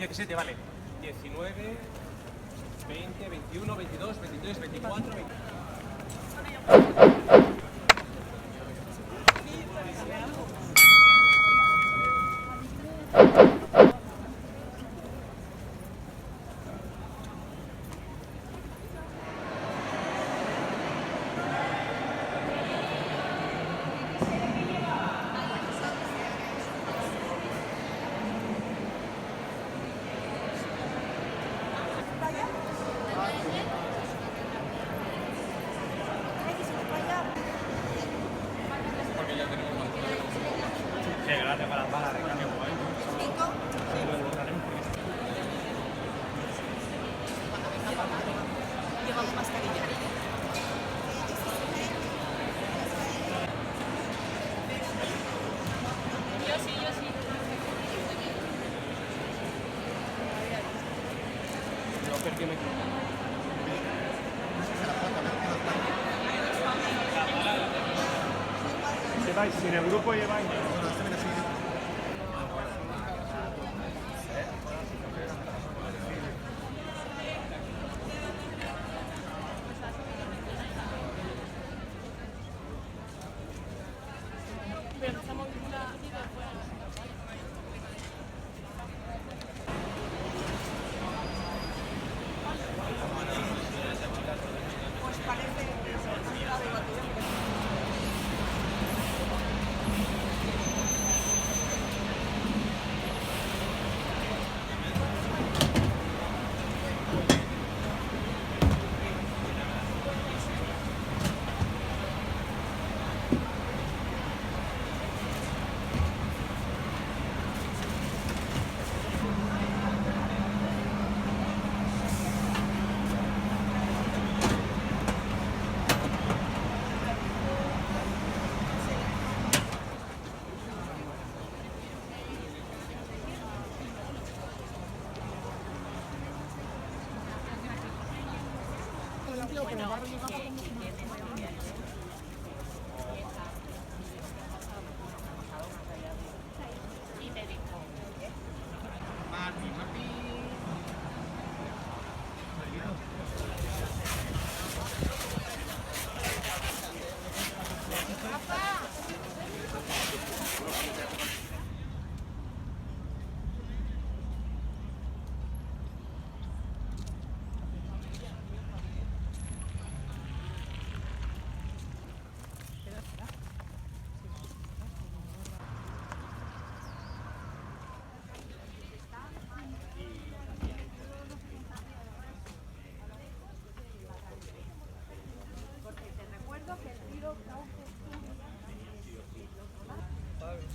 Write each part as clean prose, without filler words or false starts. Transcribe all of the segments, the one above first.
17, vale. 19, 20, 21, 22, 23, 24, 25. Gracias para las balas, qué guay. Sí, lo borraremos porque... Llevamos mascarilla. Yo sí. Yo perdí mi... Lleváis, si en el grupo lleváis... Pero estamos vinculados. Pues parece una debatir.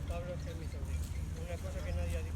Pablo es mi sobrino. Una cosa que nadie ha dicho.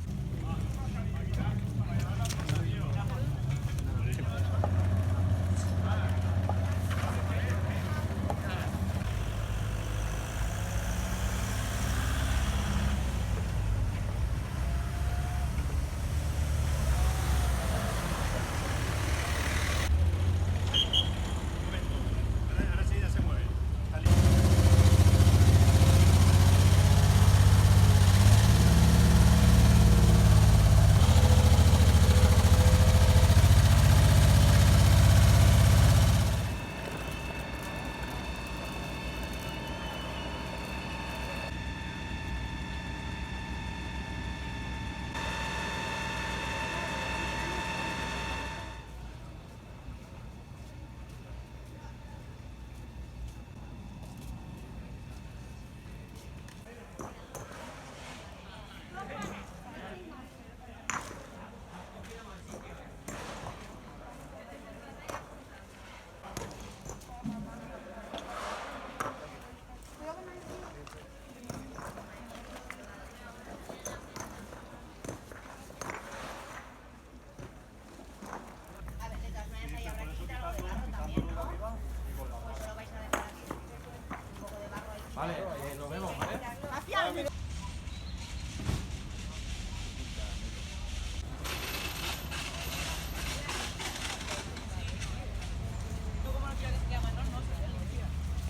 Vale, nos vemos, ¿vale?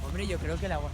Hombre, yo creo que la agua...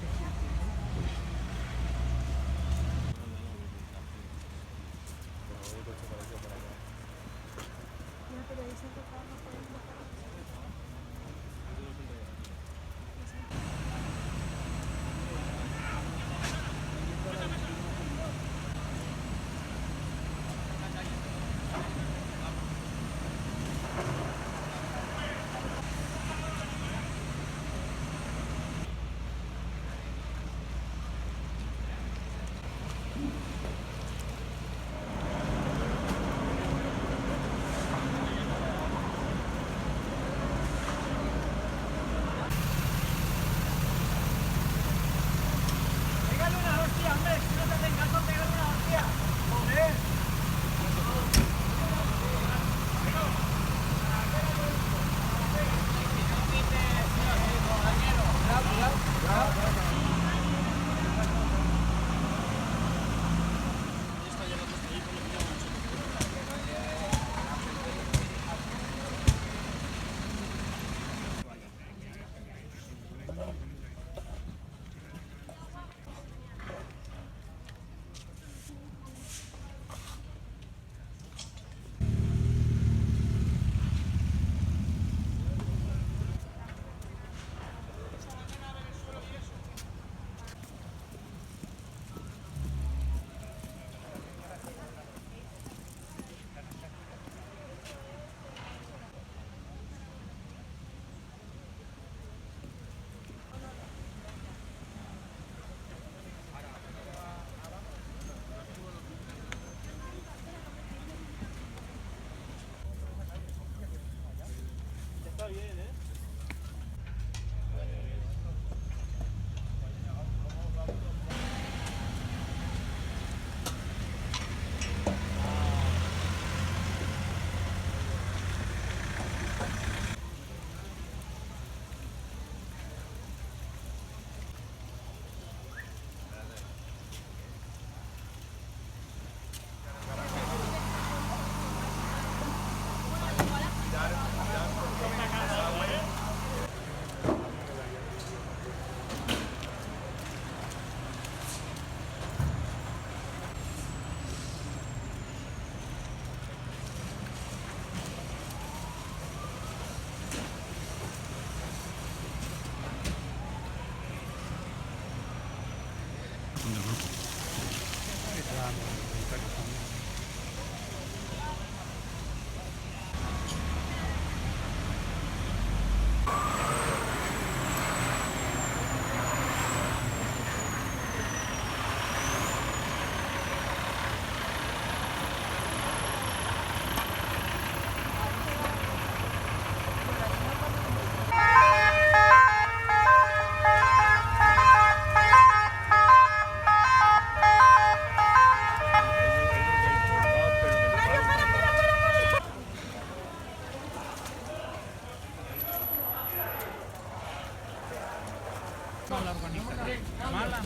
Mala organización. Mala.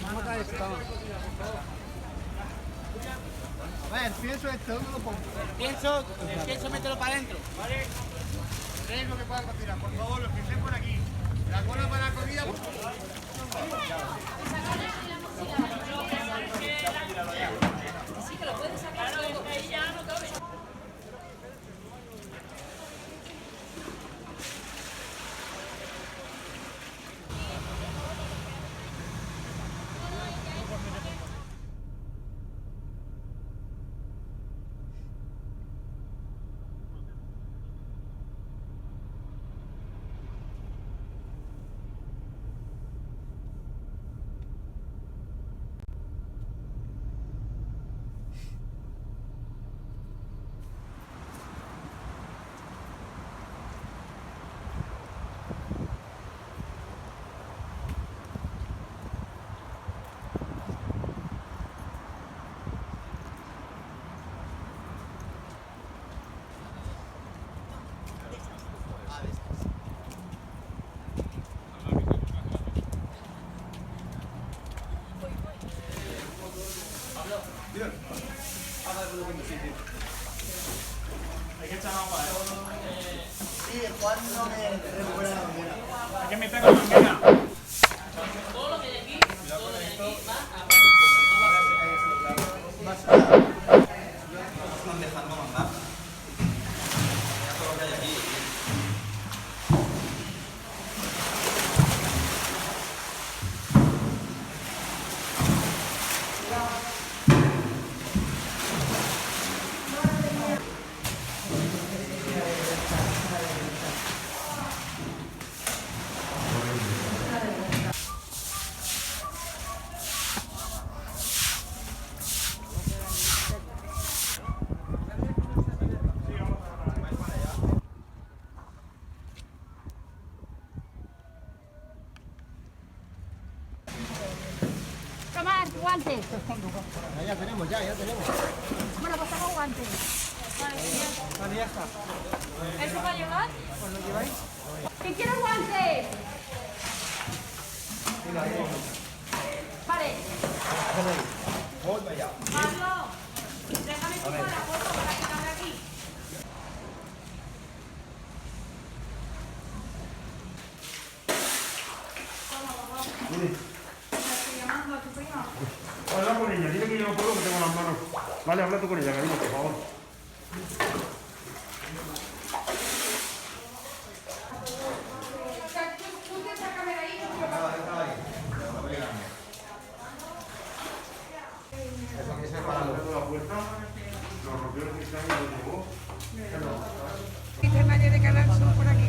A ver, pienso esto, ¿dónde lo pongo? El pienso mételo para adentro. Vale. ¿Veis lo que pueda cocinar? Por favor, los que estén por aquí. La cola para la comida. Sí, que lo puedes sacar todo. Ahí ya no cabe. Hay que echar agua, Sí, Juan no me recupera la manguera. Hay que me pega la manguera. Todo lo que hay aquí, va a... Están dejando mandar. Mira todo lo que hay aquí. Tomar guantes. Ya tenemos. Bueno, pues tengo guantes. Vale, ya está. ¿Eso va a llegar? ¿Os lo lleváis? ¿Quién quiere guantes? Vale. Voy para allá. Pablo, déjame tomar la foto para que cabe aquí. Habla con ella, dile que yo no puedo, que tengo las manos. Vale, habla tú con ella, cariño, por favor. La puerta, nos rompió el cristal y lo llevó. Dice nadie de Canal Sur por aquí.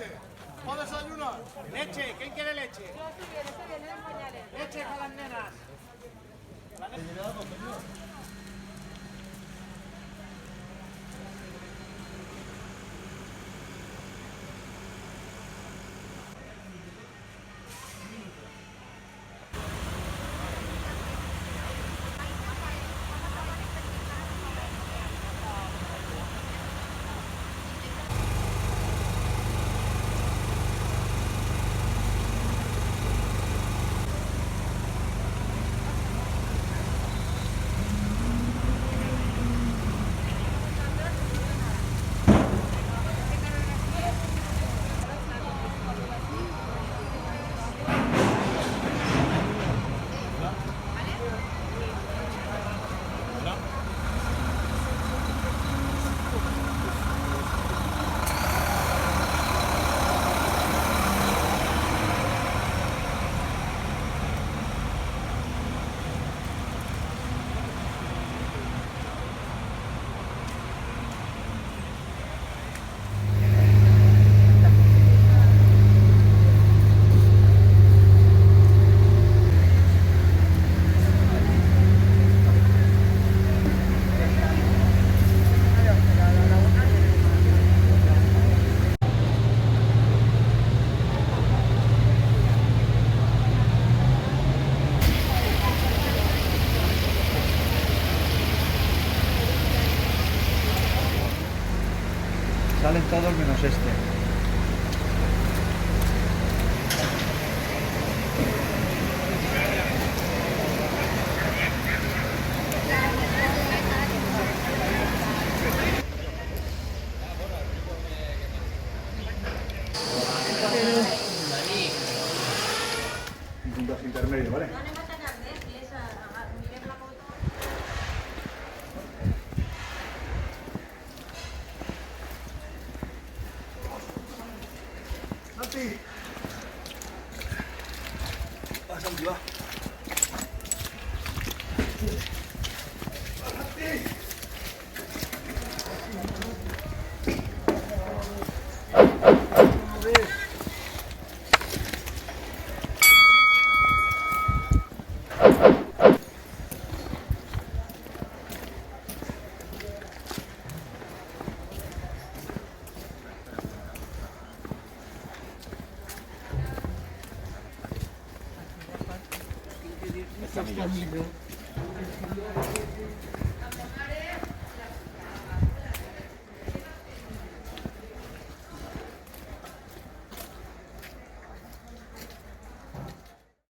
leche? ¿Para desayunar? Leche, ¿quién quiere leche? Leche para las nenas. Salen todos menos este. Puntos intermedios, ¿vale? Va, Santi, va.